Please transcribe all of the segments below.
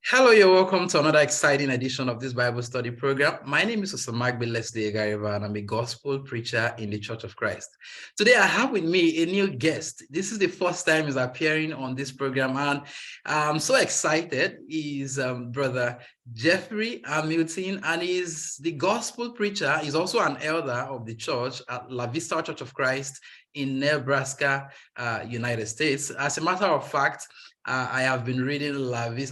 Hello, you're welcome to another exciting edition of this Bible study program. My name is Osamagbe Leslie Egariva, and I'm a gospel preacher in the Church of Christ. Today, I have with me a new guest. This is the first time he's appearing on this program, and I'm so excited. He's Brother Jeffrey Hamilton, and he's the gospel preacher. He's also an elder of the church at La Vista Church of Christ in Nebraska, United States. As a matter of fact, I have been reading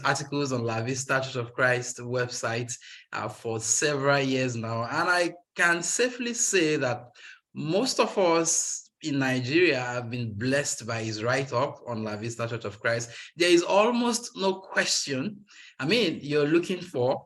articles on La Vista Church of Christ website for several years now, and I can safely say that most of us in Nigeria have been blessed by his write-up on La Vista Church of Christ. There is almost no question. I mean, you're looking for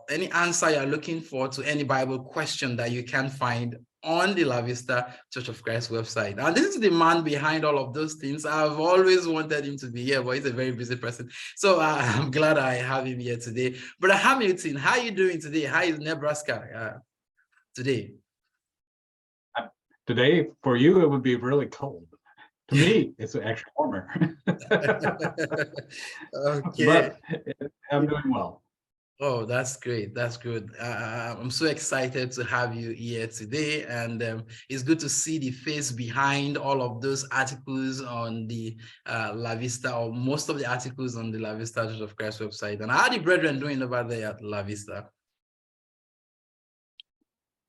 any answer you're looking for to any Bible question that you can find on the La Vista Church of Christ website. And this is the man behind all of those things. I've always wanted him to be here, but he's a very busy person. So I'm glad I have him here today. Brother Hamilton, how are you doing today? How is Nebraska today? Today, for you, it would be really cold. To me, it's actually warmer. Okay. But I'm doing well. Oh, that's great. That's good. I'm so excited to have you here today. And it's good to see the face behind all of those articles on the La Vista, or most of the articles on the La Vista Church of Christ website. And how are the brethren doing over there at La Vista?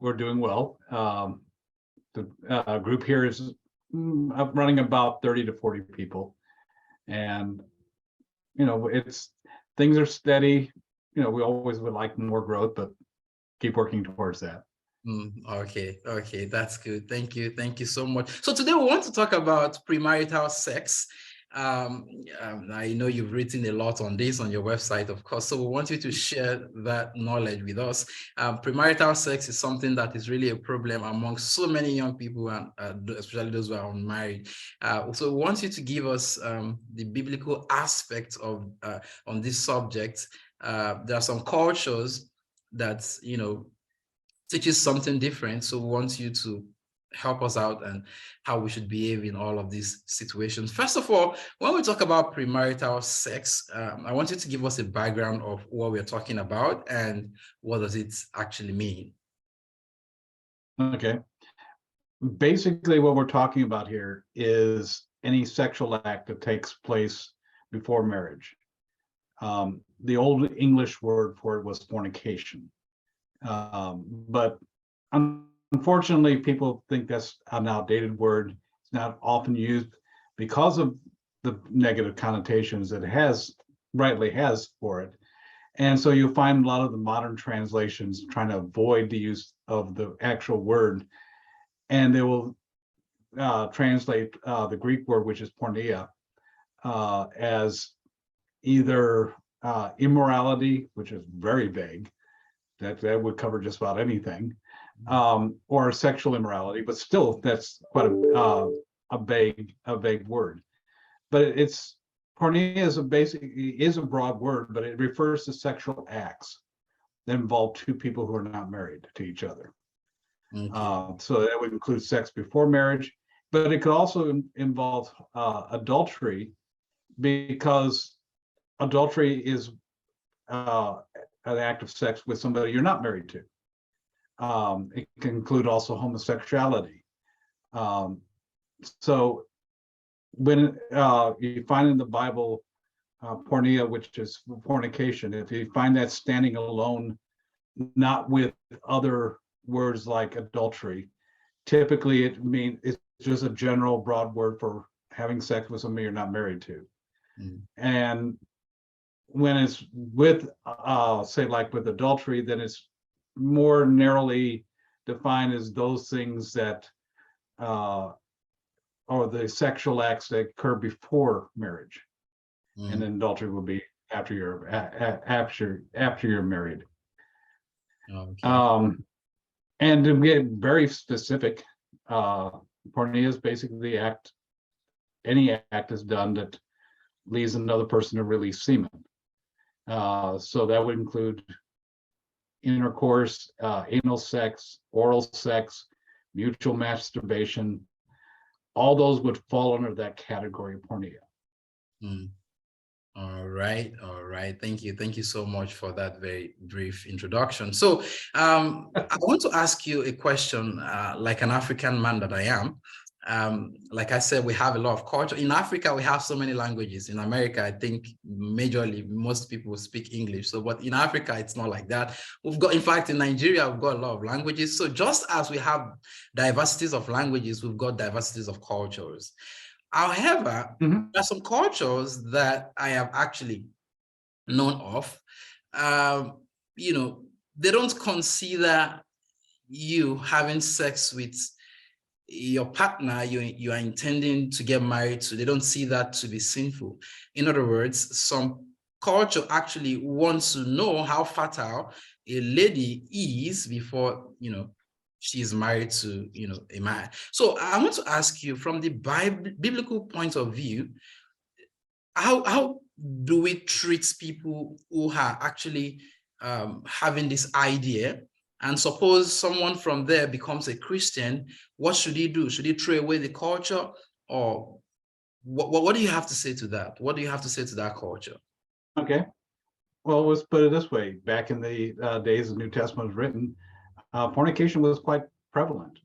We're doing well. The group here is running about 30 to 40 people. And, things are steady. We always would like more growth, but keep working towards that. Okay, that's good. Thank you so much. So today we want to talk about premarital sex. I know you've written a lot on this on your website, of course, so we want you to share that knowledge with us. Premarital sex is something that is really a problem among so many young people, and especially those who are unmarried. So we want you to give us the biblical aspect of on this subject. There are some cultures that teaches something different. So we want you to help us out and how we should behave in all of these situations. First of all, when we talk about premarital sex, I want you to give us a background of what we're talking about and what does it actually mean. Okay. Basically, what we're talking about here is any sexual act that takes place before marriage. The old English word for it was fornication. But unfortunately, people think that's an outdated word. It's not often used because of the negative connotations that it rightly has for it. And so you'll find a lot of the modern translations trying to avoid the use of the actual word, and they will translate the Greek word, which is porneia, as either immorality, which is very vague, that would cover just about anything, or sexual immorality, but still that's quite a vague word. But it's porneia is a broad word, but it refers to sexual acts that involve two people who are not married to each other. Okay. So that would include sex before marriage, but it could also involve adultery, because adultery is an act of sex with somebody you're not married to. It can include also homosexuality. So when you find in the Bible porneia, which is fornication, if you find that standing alone, not with other words like adultery, typically it's just a general broad word for having sex with somebody you're not married to. And when it's with, say, like with adultery, then it's more narrowly defined as those things that, or the sexual acts that occur before marriage, and then adultery will be after you're married. Okay. And to get very specific, porneia is basically any act is done that leads another person to release semen. So that would include intercourse, anal sex, oral sex, mutual masturbation. All those would fall under that category of porneia. All right, all right. Thank you. Thank you so much for that very brief introduction. So, I want to ask you a question, like an African man that I am. Like I said, we have a lot of culture. In Africa, we have so many languages. In America, I think majorly most people speak English. So, but in Africa, it's not like that. We've got, in fact, in Nigeria, we've got a lot of languages. So just as we have diversities of languages, we've got diversities of cultures. However, Mhm. there are some cultures that I have actually known of. Um, you know, they don't consider you having sex with your partner you are intending to get married to. They don't see that to be sinful. In other words, some culture actually wants to know how fertile a lady is before she is married to a man. So I want to ask you, from the biblical point of view, how do we treat people who are actually having this idea? And suppose someone from there becomes a Christian, what should he do? Should he throw away the culture? Or what do you have to say to that? What do you have to say to that culture? Okay. Well, let's put it this way. Back in the days the New Testament was written, fornication was quite prevalent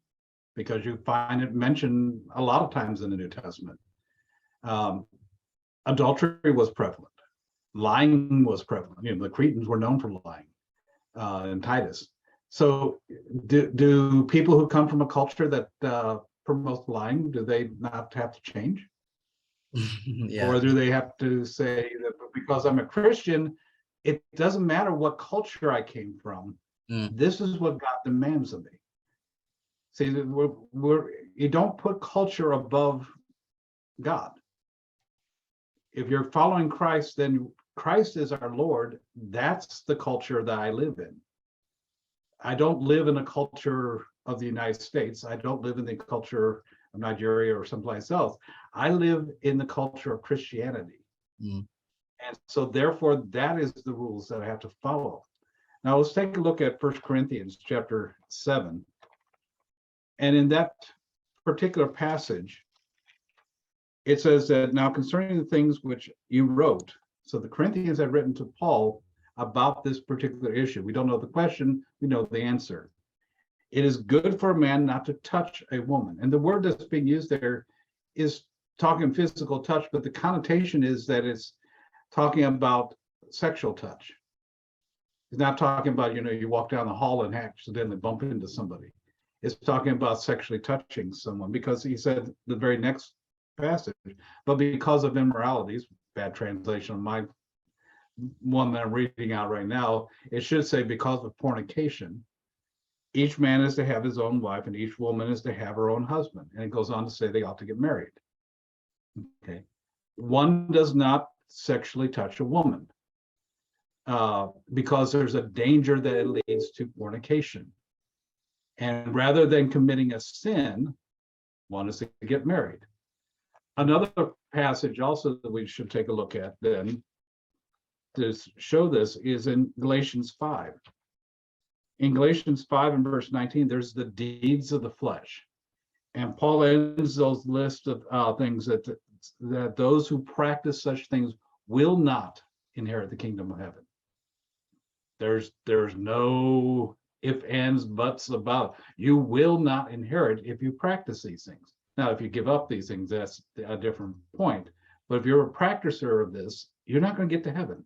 because you find it mentioned a lot of times in the New Testament. Um, Adultery was prevalent. Lying was prevalent. The Cretans were known for lying in Titus. So do people who come from a culture that promotes lying, do they not have to change? Yeah. Or do they have to say that because I'm a Christian, it doesn't matter what culture I came from, this is what God demands of me? See, you don't put culture above God. If you're following Christ, then Christ is our Lord. That's the culture that I live in. I don't live in a culture of the United States. I don't live in the culture of Nigeria or someplace else. I live in the culture of Christianity. And so therefore, that is the rules that I have to follow. Now let's take a look at 1 Corinthians chapter 7. And in that particular passage, it says that now concerning the things which you wrote, so the Corinthians had written to Paul about this particular issue. We don't know the question, we know the answer. It is good for a man not to touch a woman. And the word that's being used there is talking physical touch, but the connotation is that it's talking about sexual touch. He's not talking about, you walk down the hall and accidentally bump into somebody. It's talking about sexually touching someone, because he said the very next passage, but because of immoralities, bad translation of my one that I'm reading out right now, it should say because of fornication, each man is to have his own wife and each woman is to have her own husband. And it goes on to say they ought to get married. Okay. One does not sexually touch a woman because there's a danger that it leads to fornication. And rather than committing a sin, one is to get married. Another passage also that we should take a look at then to show this is in Galatians 5. In Galatians 5 and verse 19, there's the deeds of the flesh. And Paul ends those list of things that those who practice such things will not inherit the kingdom of heaven. There's no if, ands, buts about it. You will not inherit if you practice these things. Now, if you give up these things, that's a different point. But if you're a practicer of this, you're not going to get to heaven.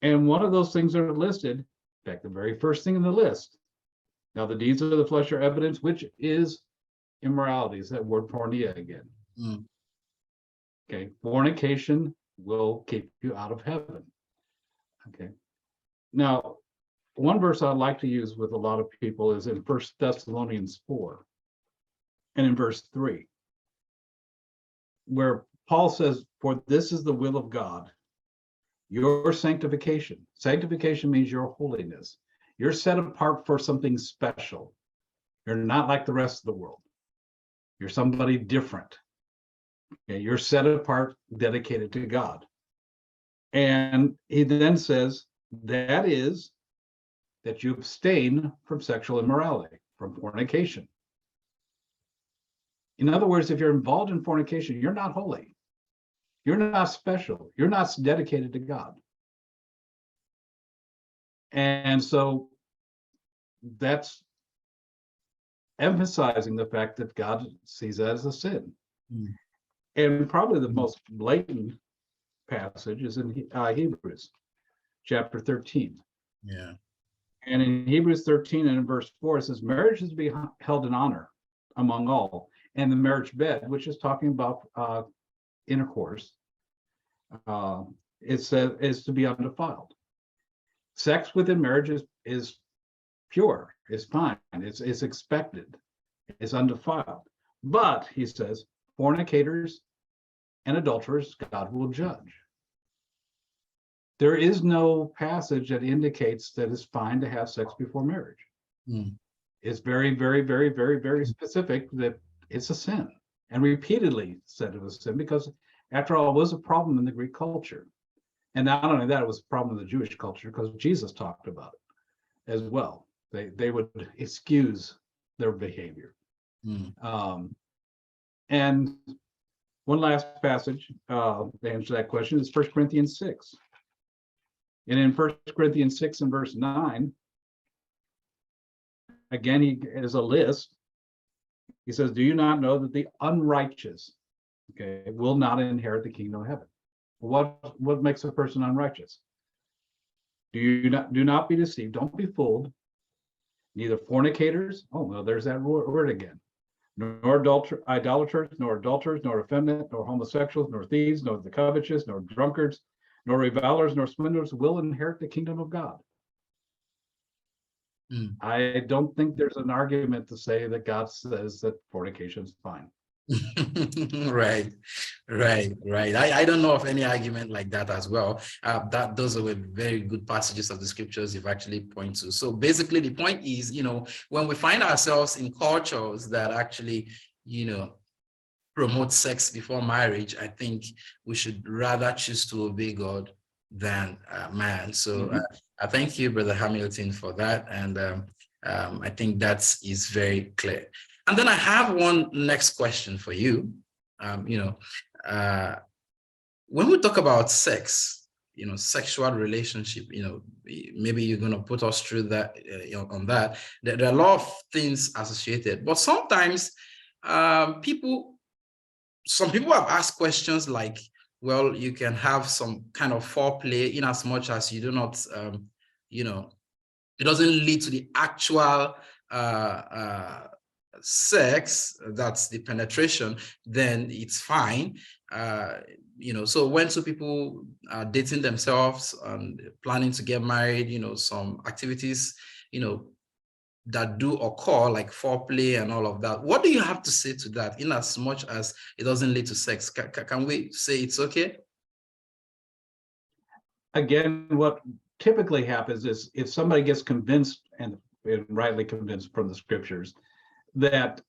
And one of those things that are listed, in fact, the very first thing in the list. Now, the deeds of the flesh are evidence, which is immorality. Is that word porneia again? Okay, fornication will keep you out of heaven. Okay. Now, one verse I like to use with a lot of people is in 1 Thessalonians 4 and in verse 3, where Paul says, "For this is the will of God, your sanctification." Sanctification means your holiness. You're set apart for something special. You're not like the rest of the world. You're somebody different. Okay, you're set apart, dedicated to God. And he then says, that is that you abstain from sexual immorality, from fornication. In other words, if you're involved in fornication, you're not holy. You're not special. You're not dedicated to God. And so that's emphasizing the fact that God sees that as a sin. Mm. And probably the most blatant passage is in Hebrews chapter 13. Yeah. And in Hebrews 13 and in verse 4, it says, marriage is to be held in honor among all. And the marriage bed, which is talking about intercourse, it says is to be undefiled. Sex within marriage is pure, is fine, it's expected, it's undefiled. But he says, fornicators and adulterers, God will judge. There is no passage that indicates that it's fine to have sex before marriage. Mm. It's very, very, very, very, very specific that it's a sin, and repeatedly said it was a sin because, after all, it was a problem in the Greek culture. And not only that, it was a problem in the Jewish culture because Jesus talked about it as well. They would excuse their behavior. Mm. And one last passage to answer that question is 1 Corinthians 6. And in 1 Corinthians 6 and verse 9, again, he has a list. He says, do you not know that the unrighteous, okay, will not inherit the kingdom of heaven? What makes a person unrighteous? Do not be deceived. Don't be fooled. Neither fornicators. Oh, well, there's that word again. Nor idolaters, nor adulterers, nor effeminate, nor homosexuals, nor thieves, nor the covetous, nor drunkards, nor revilers, nor swindlers will inherit the kingdom of God. Mm. I don't think there's an argument to say that God says that fornication is fine. Right. I don't know of any argument like that as well. That those are very good passages of the scriptures you've actually pointed to. So basically, the point is, when we find ourselves in cultures that actually, promote sex before marriage, I think we should rather choose to obey God than man. So I thank you, Brother Hamilton, for that. And I think that is very clear. And then I have one next question for you. When we talk about sex, sexual relationship, maybe you're going to put us through that on that. There are a lot of things associated, but sometimes some people have asked questions like, well, you can have some kind of foreplay in as much as you do not, it doesn't lead to the actual sex, that's the penetration, then it's fine. So when two people are dating themselves and planning to get married, some activities, that do occur, like foreplay and all of that. What do you have to say to that, in as much as it doesn't lead to sex? Can we say it's okay? Again, what typically happens is if somebody gets convinced, and rightly convinced from the scriptures, that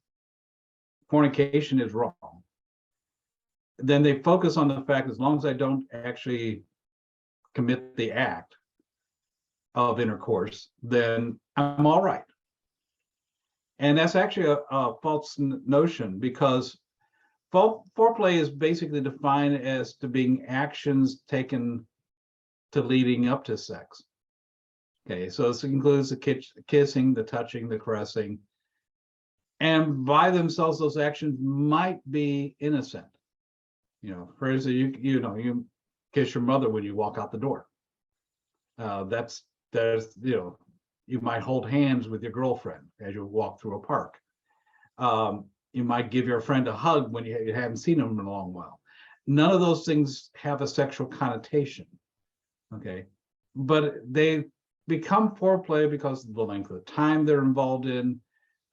fornication is wrong, then they focus on the fact, as long as I don't actually commit the act of intercourse, then I'm all right. And that's actually a false notion, because foreplay is basically defined as to being actions taken to leading up to sex. Okay, so this includes the kissing, the touching, the caressing, and by themselves, those actions might be innocent. For instance, you kiss your mother when you walk out the door. You might hold hands with your girlfriend as you walk through a park. You might give your friend a hug when you haven't seen them in a long while. None of those things have a sexual connotation, okay? But they become foreplay because of the length of time they're involved in,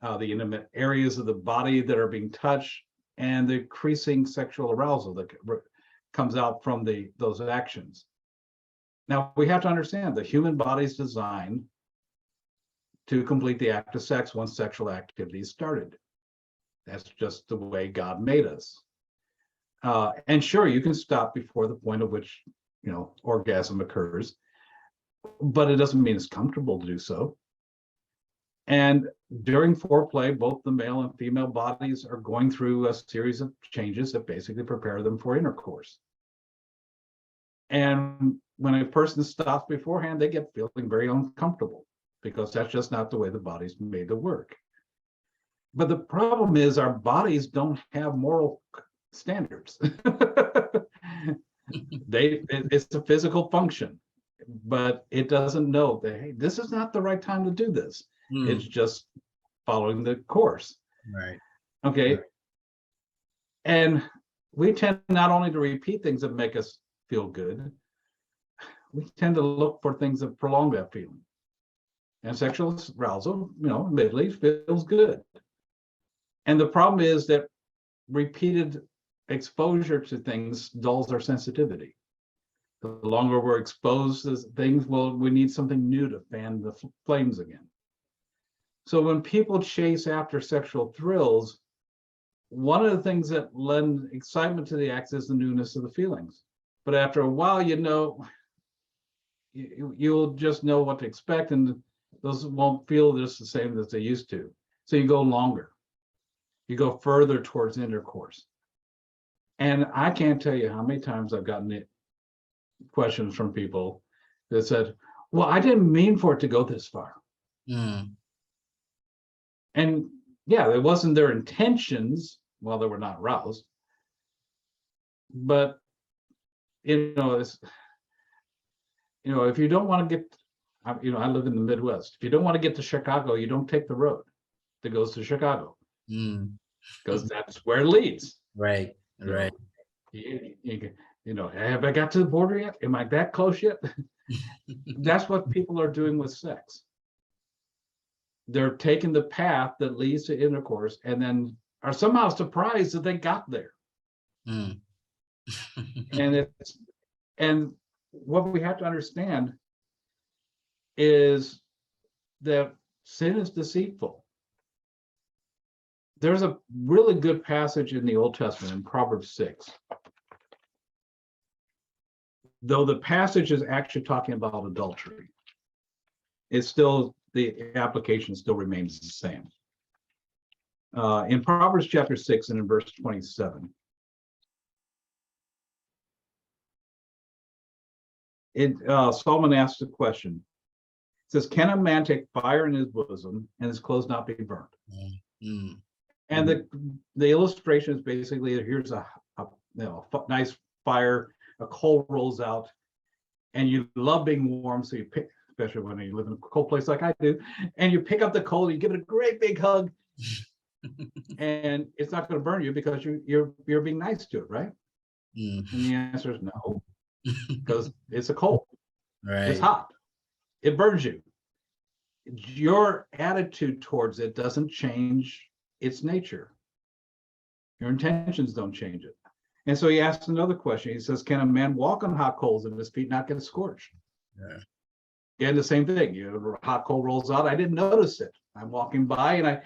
the intimate areas of the body that are being touched, and the increasing sexual arousal that comes out from those actions. Now, we have to understand the human body is designed to complete the act of sex once sexual activity is started. That's just the way God made us. And sure, you can stop before the point at which, orgasm occurs, but it doesn't mean it's comfortable to do so. And during foreplay, both the male and female bodies are going through a series of changes that basically prepare them for intercourse. And when a person stops beforehand, they get feeling very uncomfortable because that's just not the way the body's made to work. But the problem is our bodies don't have moral standards. It's a physical function, but it doesn't know that, hey, this is not the right time to do this. It's just following the course. Right. Okay. Right. And we tend not only to repeat things that make us feel good, we tend to look for things that prolong that feeling. And sexual arousal, admittedly feels good. And the problem is that repeated exposure to things dulls our sensitivity. The longer we're exposed to things, well, we need something new to fan the flames again. So when people chase after sexual thrills, one of the things that lend excitement to the act is the newness of the feelings. But after a while, you'll just know what to expect, and those won't feel just the same as they used to. So you go longer. You go further towards intercourse. And I can't tell you how many times I've gotten questions from people that said, well, I didn't mean for it to go this far. And yeah, it wasn't their intentions while they were not aroused. But, if you don't want to get, I live in the Midwest. If you don't want to get to Chicago, you don't take the road that goes to Chicago. Because that's where it leads. Right. Have I got to the border yet? Am I that close yet? That's what people are doing with sex. They're taking the path that leads to intercourse and then are somehow surprised that they got there. And what we have to understand is that sin is deceitful. There's a really good passage in the Old Testament in Proverbs 6. Though the passage is actually talking about adultery, it's still, the application still remains the same. In Proverbs chapter 6 and in verse 27, Solomon asks a question. It says, can a man take fire in his bosom and his clothes not be burnt? And the illustration is basically, here's a nice fire, a coal rolls out, and you love being warm, so you pick, especially when you live in a cold place like I do, and you pick up the coal, you give it a great big hug, and it's not going to burn you because you're being nice to it, right? And the answer is no, because it's a coal. Right. It's hot. It burns you. Your attitude towards it doesn't change its nature. Your intentions don't change it. And so he asks another question. He says, can a man walk on hot coals and his feet not get scorched? Yeah. Again, the same thing. Hot coal rolls out. I didn't notice it. I'm walking by and I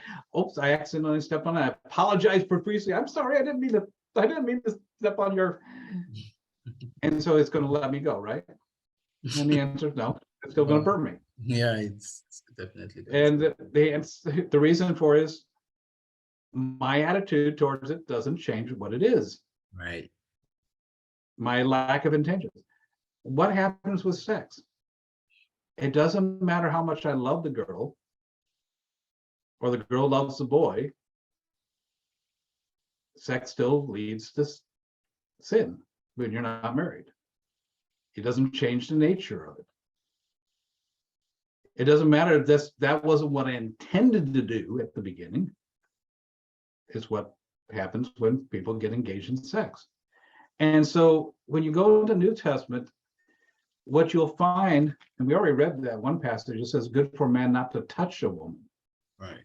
accidentally stepped on it. I apologize profusely. I'm sorry. I didn't mean to step on your. And so it's going to let me go, right? And the answer is no. It's still going to burn me. Yeah, it's definitely. And the reason for it is my attitude towards it doesn't change what it is. Right. My lack of intentions. What happens with sex? It doesn't matter how much I love the girl or the girl loves the boy. Sex still leads to sin when you're not married. It doesn't change the nature of it. It doesn't matter if that wasn't what I intended to do at the beginning. It's what happens when people get engaged in sex. And so when you go into the New Testament, what you'll find, and we already read that one passage, it says, good for a man not to touch a woman. Right.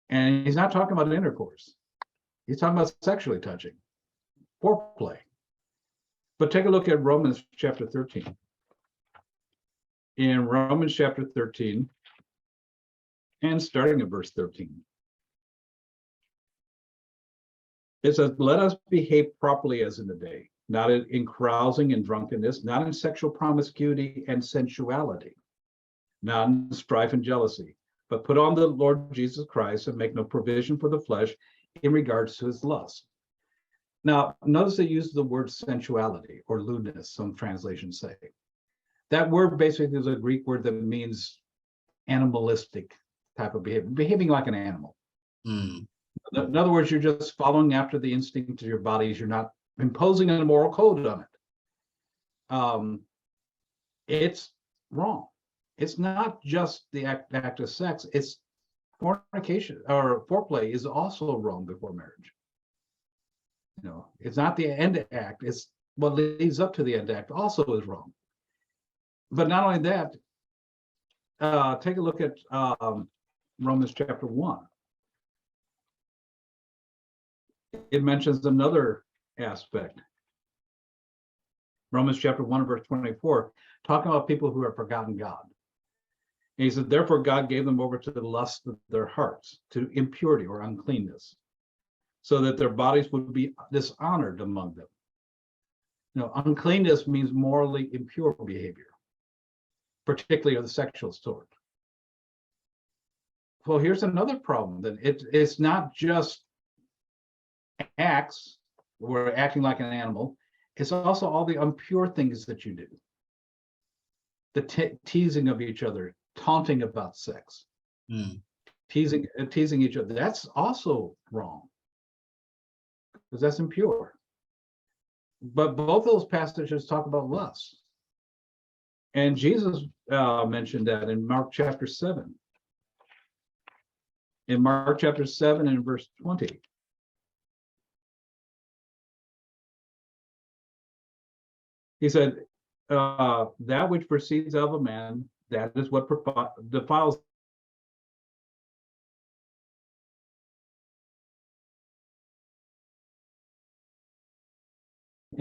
And he's not talking about intercourse. He's talking about sexually touching, foreplay. But take a look at Romans chapter 13. In Romans chapter 13, and starting at verse 13, it says, let us behave properly as in the day, not in carousing and drunkenness, not in sexual promiscuity and sensuality, not in strife and jealousy, but put on the Lord Jesus Christ and make no provision for the flesh in regards to his lust. Now, notice they use the word sensuality or lewdness, some translations say. That word basically is a Greek word that means animalistic type of behavior, behaving like an animal. Mm. In other words, you're just following after the instinct of your bodies. You're not imposing a moral code on it. It's wrong. It's not just the act of sex. It's fornication or foreplay is also wrong before marriage. You know, it's not the end act. It's what leads up to the end act also is wrong. But not only that, take a look at Romans chapter 1. It mentions another aspect. Romans chapter 1, verse 24, talking about people who have forgotten God. And he said, therefore, God gave them over to the lust of their hearts, to impurity or uncleanness, so that their bodies would be dishonored among them. You know, uncleanness means morally impure behavior, particularly of the sexual sort. Well, here's another problem. Then it's not just acts or acting like an animal. It's also all the impure things that you do. The teasing of each other, taunting about sex, teasing each other. That's also wrong because that's impure. But both those passages talk about lust. And Jesus mentioned that in Mark chapter 7. In Mark chapter 7 and verse 20. He said, that which proceeds out of a man, that is what defiles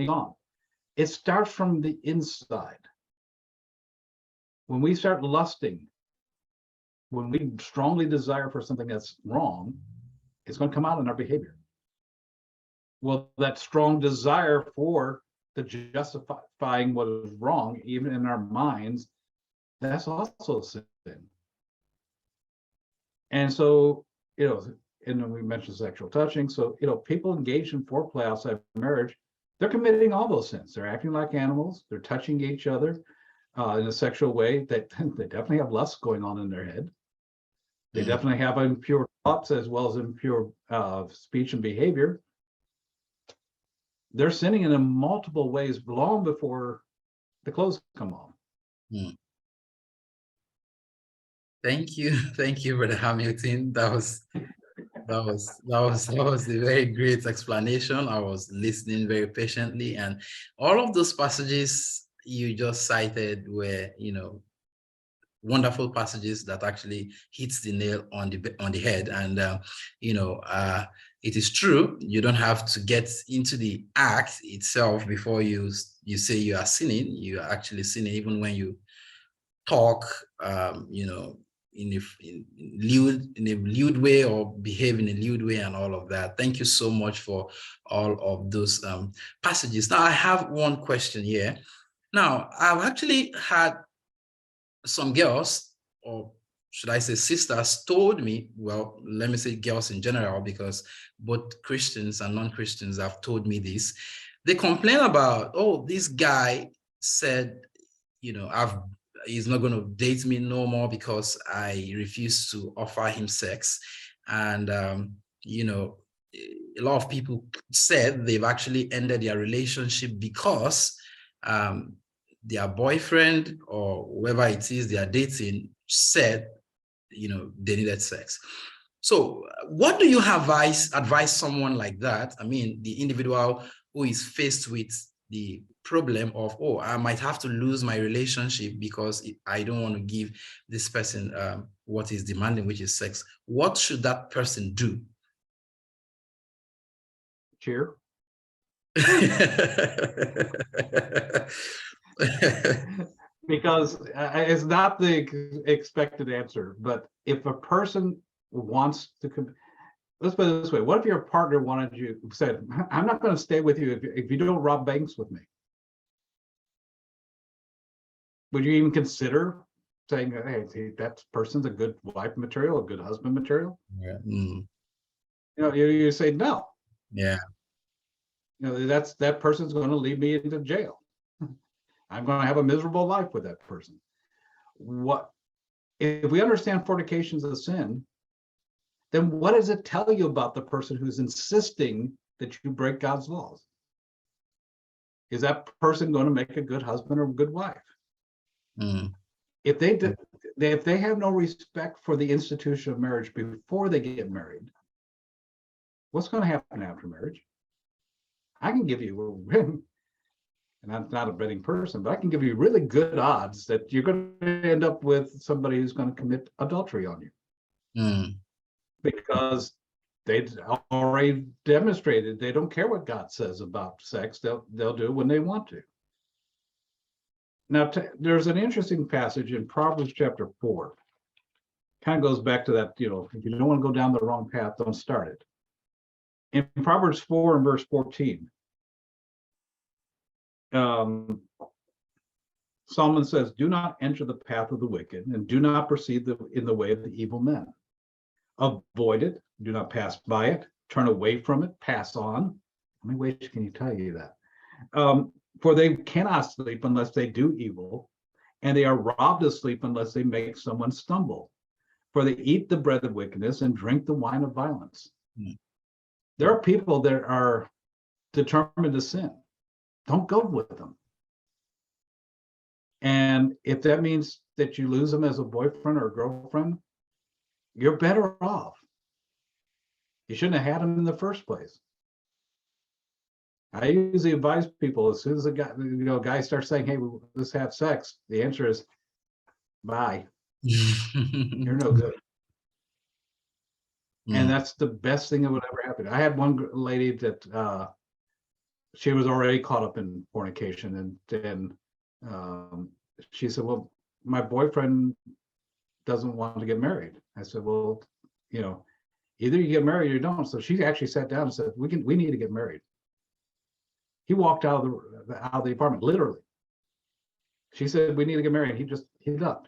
on. It starts from the inside. When we start lusting, when we strongly desire for something that's wrong, it's going to come out in our behavior. Well, that strong desire for the justifying what is wrong, even in our minds, that's also sin. And so, you know, and then we mentioned sexual touching. So, you know, people engaged in foreplay outside of marriage, they're committing all those sins. They're acting like animals. They're touching each other in a sexual way. They definitely have lust going on in their head. They definitely have impure thoughts as well as impure speech and behavior. They're sinning in multiple ways long before the clothes come off. Thank you, Brother Hamilton. That was a very great explanation. I was listening very patiently, and all of those passages you just cited were, you know, wonderful passages that actually hits the nail on the head. And you know, it is true, you don't have to get into the act itself before you say you are sinning. You are actually sinning even when you talk, you know, in a lewd way or behave in a lewd way and all of that. Thank you so much for all of those passages. Now I have one question here. Now I've actually had some girls, or should I say sisters, told me, well, let me say girls in general, because both Christians and non-Christians have told me this. They complain about, oh, this guy said, you know, he's not going to date me no more because I refuse to offer him sex. And, you know, a lot of people said they've actually ended their relationship because their boyfriend or whoever it is they are dating said, you know, they needed sex. So what do you advise someone like that? I mean, the individual who is faced with the problem of, oh, I might have to lose my relationship because I don't want to give this person what is demanding, which is sex. What should that person do? Cheer. Because it's not the expected answer, but if a person wants to, let's put it this way, what if your partner said, I'm not going to stay with you if you don't rob banks with me? Would you even consider saying, hey, that person's a good wife material, a good husband material? Yeah. You know, you say no. Yeah. that person's going to lead me into jail. I'm going to have a miserable life with that person. What if we understand fornication is a sin? Then what does it tell you about the person who's insisting that you break God's laws? Is that person going to make a good husband or a good wife? Mm. If they have no respect for the institution of marriage before they get married, what's going to happen after marriage? I can give you, and I'm not a betting person, but I can give you really good odds that you're going to end up with somebody who's going to commit adultery on you. Mm. Because they already demonstrated they don't care what God says about sex. They'll do it when they want to. Now, there's an interesting passage in Proverbs chapter 4. Kind of goes back to that, if you don't want to go down the wrong path, don't start it. In Proverbs 4 and verse 14, Solomon says, do not enter the path of the wicked, and do not proceed in the way of the evil men. Avoid it, do not pass by it, turn away from it, pass on. How many ways can you tell you that? For they cannot sleep unless they do evil, and they are robbed of sleep unless they make someone stumble. For they eat the bread of wickedness and drink the wine of violence. Mm. There are people that are determined to sin. Don't go with them. And if that means that you lose them as a boyfriend or a girlfriend, you're better off. You shouldn't have had them in the first place. I usually advise people, as soon as a guy starts saying, hey, let's have sex, the answer is bye. You're no good. And that's the best thing that would ever happen. I had one lady that she was already caught up in fornication, and then she said, well, my boyfriend doesn't want to get married. I said, well, either you get married or you don't. So she actually sat down and said, we need to get married. He walked out of the apartment, literally. She said, we need to get married. He left.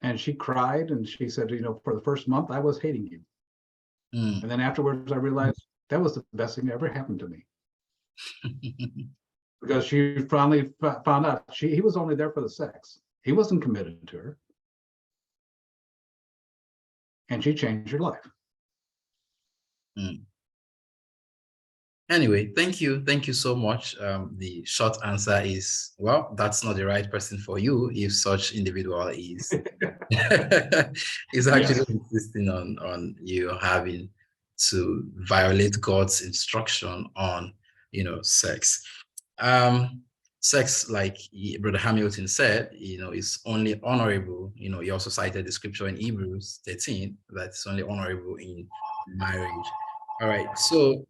And she cried, and she said, for the first month, I was hating you. And then afterwards, I realized that was the best thing that ever happened to me. Because she finally found out he was only there for the sex. He wasn't committed to her. And she changed her life. Anyway, thank you. Thank you so much. The short answer is, well, that's not the right person for you if such individual is is actually insisting on you having to violate God's instruction on, sex. Sex, like Brother Hamilton said, is only honorable. He also cited the scripture in Hebrews 13 that's only honorable in marriage. All right, so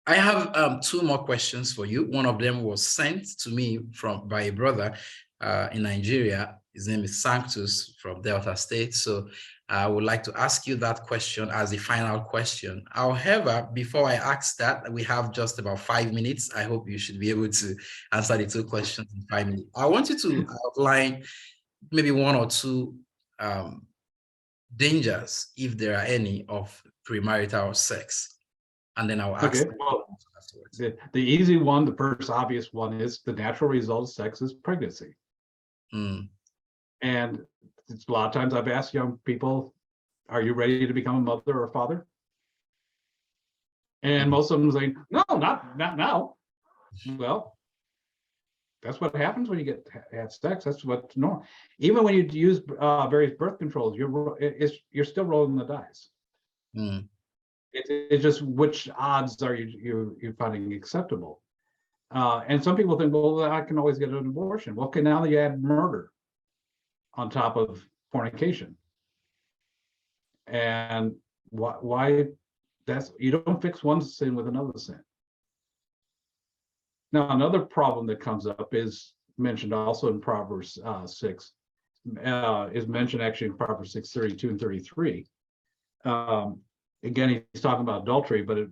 I have two more questions for you. One of them was sent to me by a brother in Nigeria. His name is Sanctus from Delta State. So I would like to ask you that question as a final question. However, before I ask that, we have just about 5 minutes. I hope you should be able to answer the two questions in 5 minutes. I want you to outline maybe one or two dangers, if there are any, of premarital sex. And then I'll ask. Okay. Well, the easy one, the first obvious one, is the natural result of sex is pregnancy. And a lot of times I've asked young people, are you ready to become a mother or a father? And most of them say, no, not now. Well, that's what happens when you have sex. That's what's normal. Even when you use various birth controls, you're still rolling the dice. It's just which odds are you finding acceptable? And some people think, well, I can always get an abortion. Well, okay, now you add murder on top of fornication. And why you don't fix one sin with another sin. Now, another problem that comes up is mentioned also in Proverbs 6, is mentioned actually in Proverbs 6, 32 and 33. Again, he's talking about adultery, but it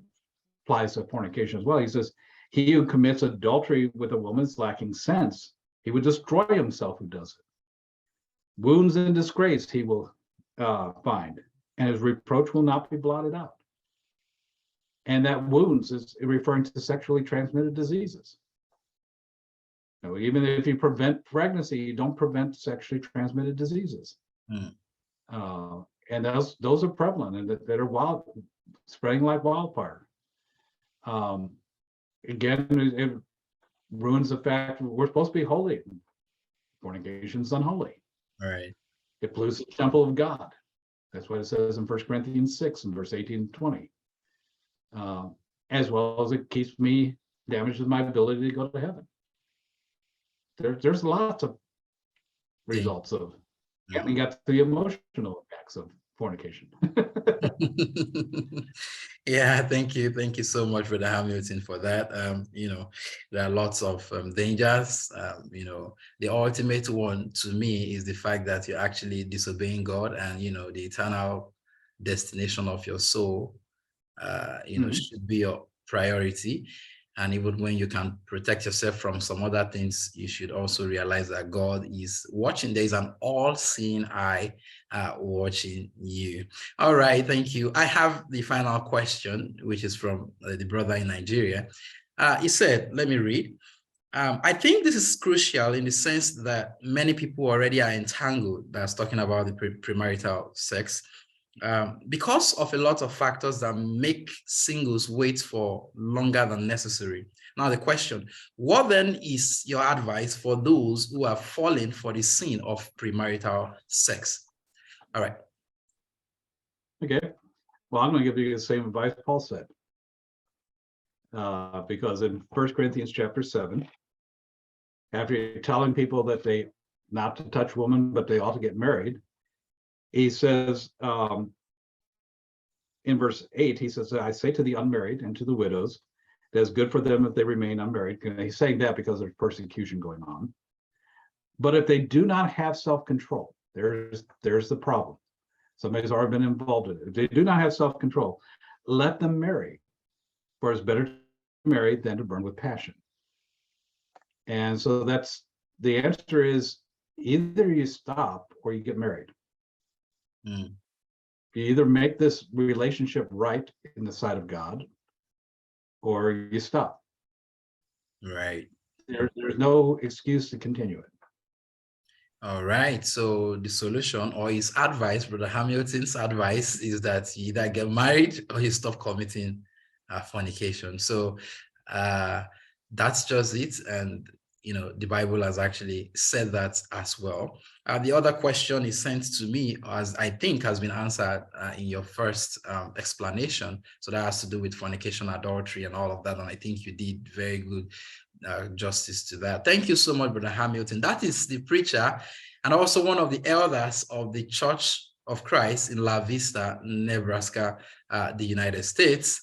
applies to fornication as well. He says, he who commits adultery with a woman is lacking sense. He would destroy himself who does it. Wounds and disgrace he will find, and his reproach will not be blotted out. And that wounds is referring to sexually transmitted diseases. Even if you prevent pregnancy, you don't prevent sexually transmitted diseases. Mm. And those are prevalent and that are spreading like wildfire. Again, it ruins the fact we're supposed to be holy. Fornication is unholy. All right. It pollutes the temple of God. That's what it says in 1 Corinthians 6 and verse 18 and 20. As well as it keeps me, damages my ability to go to heaven. There's lots of results of, and we got the emotional effects of fornication. Yeah, thank you so much, Brother Hamilton, for that. There are lots of dangers. The ultimate one to me is the fact that you're actually disobeying God, and the eternal destination of your soul should be your priority. And even when you can protect yourself from some other things, you should also realize that God is watching. There is an all-seeing eye watching you. All right, thank you. I have the final question, which is from the brother in Nigeria. He said, let me read. I think this is crucial in the sense that many people already are entangled. That's talking about the premarital sex. Because of a lot of factors that make singles wait for longer than necessary. Now the question, what then is your advice for those who are falling for the sin of premarital sex? All right. Okay. Well, I'm going to give you the same advice Paul said. Because in 1 Corinthians chapter 7, after telling people that they not to touch women, but they ought to get married, he says, in verse 8, he says, I say to the unmarried and to the widows, that it's good for them if they remain unmarried. And he's saying that because there's persecution going on. But if they do not have self-control, there's the problem. Somebody's already been involved in it. If they do not have self-control, let them marry. For it's better to marry than to burn with passion. And so that's the answer is either you stop or you get married. Mm. You either make this relationship right in the sight of God or you stop. Right. There's no excuse to continue it. All right. So the solution or his advice, Brother Hamilton's advice, is that you either get married or you stop committing fornication. So that's just it. And the Bible has actually said that as well. The other question is sent to me, as I think has been answered in your first explanation. So that has to do with fornication, adultery, and all of that. And I think you did very good justice to that. Thank you so much, Brother Hamilton. That is the preacher and also one of the elders of the Church of Christ in La Vista, Nebraska, the United States.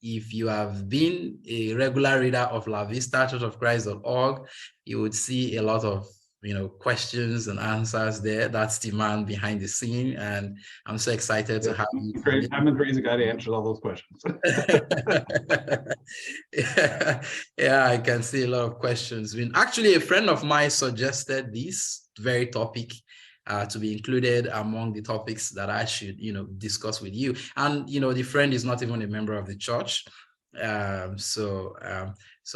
If you have been a regular reader of La Vista Church of Christ.org, you would see a lot of questions and answers there. That's the man behind the scene, and I'm so excited to have you. I'm a crazy guy to answer all those questions. Yeah, I can see a lot of questions. Actually, a friend of mine suggested this very topic to be included among the topics that I should, discuss with you. And, the friend is not even a member of the church. So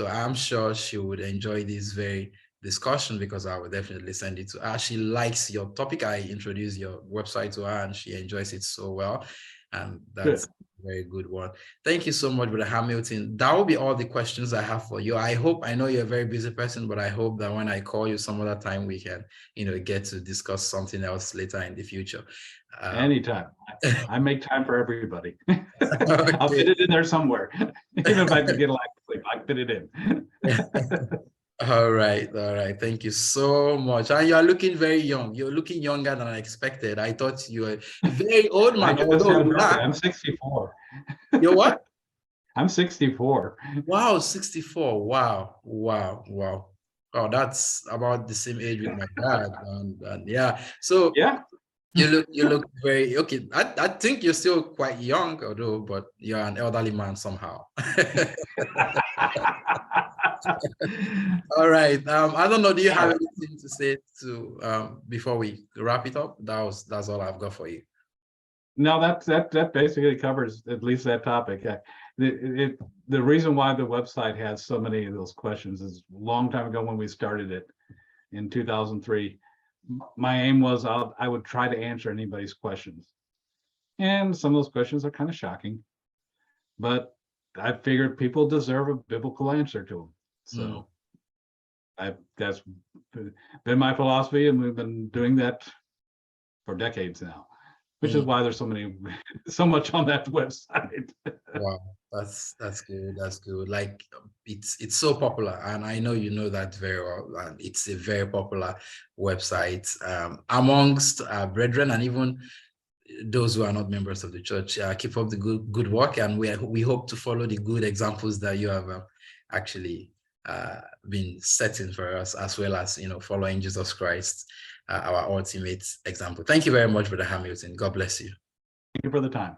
I'm sure she would enjoy this very discussion because I will definitely send it to her. She likes your topic. I introduced your website to her and she enjoys it so well. And that's a very good one. Thank you so much, Brother Hamilton. That will be all the questions I have for you. I know you're a very busy person, but I hope that when I call you some other time, we can, get to discuss something else later in the future. Anytime. I make time for everybody. Okay. I'll fit it in there somewhere. Even if I could get a lack of sleep, I fit it in. All right. Thank you so much. And you are looking very young. You're looking younger than I expected. I thought you were a very old man. I'm 64. You're what? I'm 64. Wow, 64. Wow. Oh, that's about the same age with my dad. And yeah. So yeah. You look very okay. I think you're still quite young, although, but you're an elderly man somehow. All right. I don't know. Do you have anything to say before we wrap it up? That's all I've got for you. No, that basically covers at least that topic. the reason why the website has so many of those questions is a long time ago when we started it in 2003. My aim was I would try to answer anybody's questions. And some of those questions are kind of shocking, but I figured people deserve a biblical answer to them. So that's been my philosophy, and we've been doing that for decades now, which is why there's so much on that website. Wow, that's good. That's good. Like it's so popular, and I know you know that very well. And it's a very popular website amongst brethren and even those who are not members of the church. Keep up the good work, and we hope to follow the good examples that you have actually been setting for us, as well as following Jesus Christ, our ultimate example. Thank you very much, Brother Hamilton. God bless you. Thank you for the time.